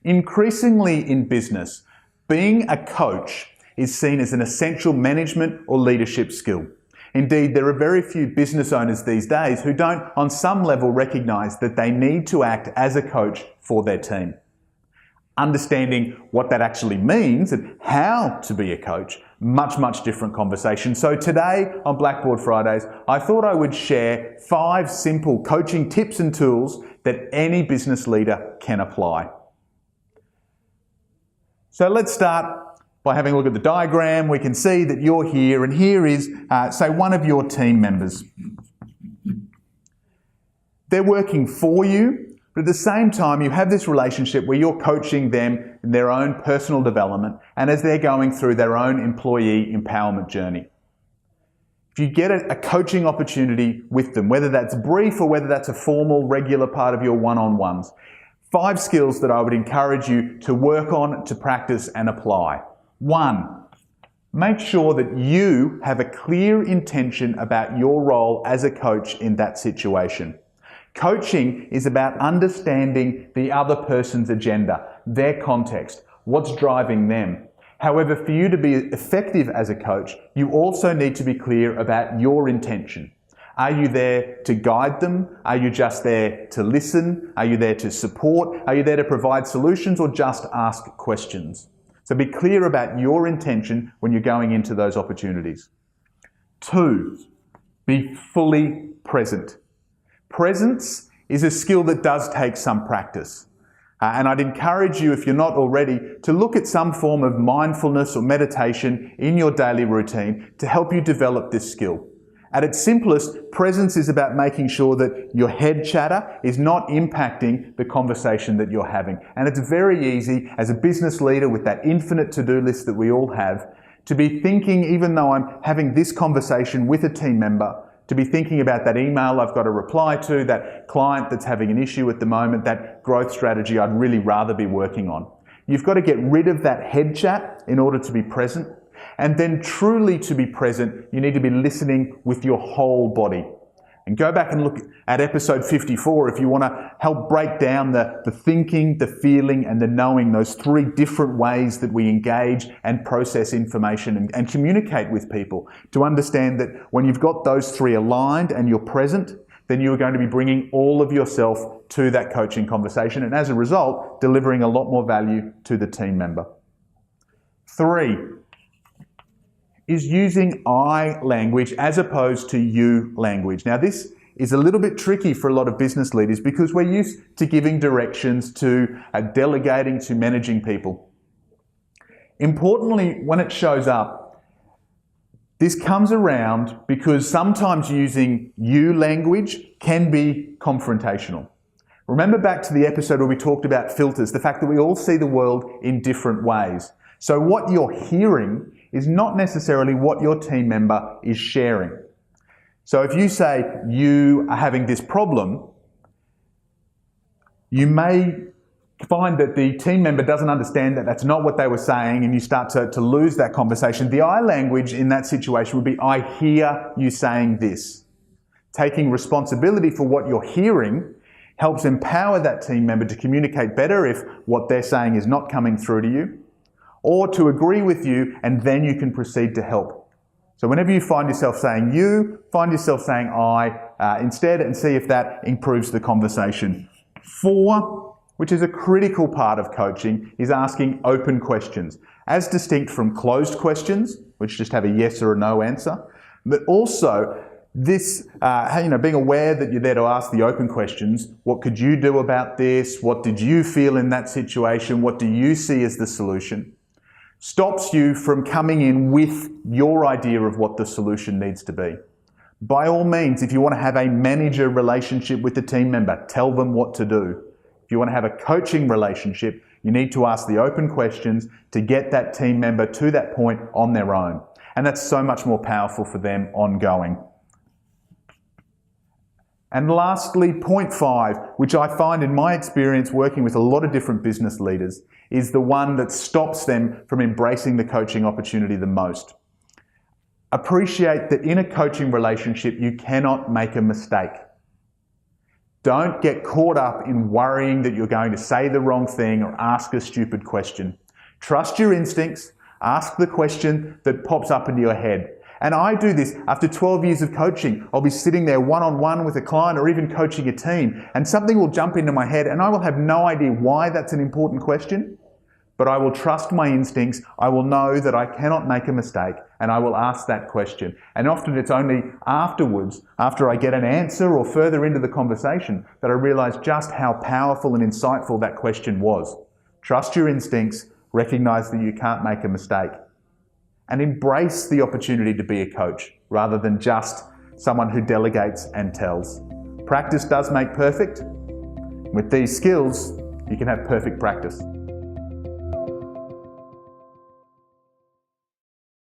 Increasingly in business, being a coach is seen as an essential management or leadership skill. Indeed, there are very few business owners these days who don't, on some level, recognise that they need to act as a coach for their team. Understanding what that actually means and how to be a coach, much different conversation. So today on Blackboard Fridays, I thought I would share 5 simple coaching tips and tools that any business leader can apply. So let's start by having a look at the diagram. We can see that you're here, and here is, say, one of your team members. They're working for you, but at the same time, you have this relationship where you're coaching them in their own personal development and as they're going through their own employee empowerment journey. If you get a coaching opportunity with them, whether that's brief or whether that's a formal, regular part of your one-on-ones, 5 skills that I would encourage you to work on, to practice and apply. 1, make sure that you have a clear intention about your role as a coach in that situation. Coaching is about understanding the other person's agenda, their context, what's driving them. However, for you to be effective as a coach, you also need to be clear about your intention. Are you there to guide them? Are you just there to listen? Are you there to support? Are you there to provide solutions or just ask questions? So be clear about your intention when you're going into those opportunities. 2, be fully present. Presence is a skill that does take some practice. And I'd encourage you, if you're not already, to look at some form of mindfulness or meditation in your daily routine to help you develop this skill. At its simplest, presence is about making sure that your head chatter is not impacting the conversation that you're having. And it's very easy as a business leader with that infinite to-do list that we all have to be thinking, even though I'm having this conversation with a team member, to be thinking about that email I've got to reply to, that client that's having an issue at the moment, that growth strategy I'd really rather be working on. You've got to get rid of that head chat in order to be present. And then truly to be present, you need to be listening with your whole body. And go back and look at episode 54 if you want to help break down the thinking, the feeling and the knowing, those 3 different ways that we engage and process information and communicate with people, to understand that when you've got those 3 aligned and you're present, then you're going to be bringing all of yourself to that coaching conversation and as a result, delivering a lot more value to the team member. 3 is using I language as opposed to you language. Now this is a little bit tricky for a lot of business leaders because we're used to giving directions, to delegating, to managing people. Importantly, when it shows up, this comes around because sometimes using you language can be confrontational. Remember back to the episode where we talked about filters, the fact that we all see the world in different ways. So what you're hearing is not necessarily what your team member is sharing. So if you say you are having this problem, you may find that the team member doesn't understand that that's not what they were saying and you start to lose that conversation. The I language in that situation would be, I hear you saying this. Taking responsibility for what you're hearing helps empower that team member to communicate better if what they're saying is not coming through to you, or to agree with you, and then you can proceed to help. So whenever you find yourself saying you, find yourself saying I instead and see if that improves the conversation. 4, which is a critical part of coaching, is asking open questions, as distinct from closed questions, which just have a yes or a no answer, but also this, being aware that you're there to ask the open questions. What could you do about this? What did you feel in that situation? What do you see as the solution? Stops you from coming in with your idea of what the solution needs to be. By all means, if you want to have a manager relationship with the team member, tell them what to do. If you want to have a coaching relationship, you need to ask the open questions to get that team member to that point on their own. And that's so much more powerful for them ongoing. And lastly, point 5, which I find in my experience working with a lot of different business leaders, is the one that stops them from embracing the coaching opportunity the most. Appreciate that in a coaching relationship, you cannot make a mistake. Don't get caught up in worrying that you're going to say the wrong thing or ask a stupid question. Trust your instincts. Ask the question that pops up into your head. And I do this after 12 years of coaching. I'll be sitting there one-on-one with a client or even coaching a team, and something will jump into my head and I will have no idea why that's an important question, but I will trust my instincts. I will know that I cannot make a mistake, and I will ask that question. And often it's only afterwards, after I get an answer or further into the conversation, that I realize just how powerful and insightful that question was. Trust your instincts, recognize that you can't make a mistake, and embrace the opportunity to be a coach rather than just someone who delegates and tells. Practice does make perfect. With these skills, you can have perfect practice.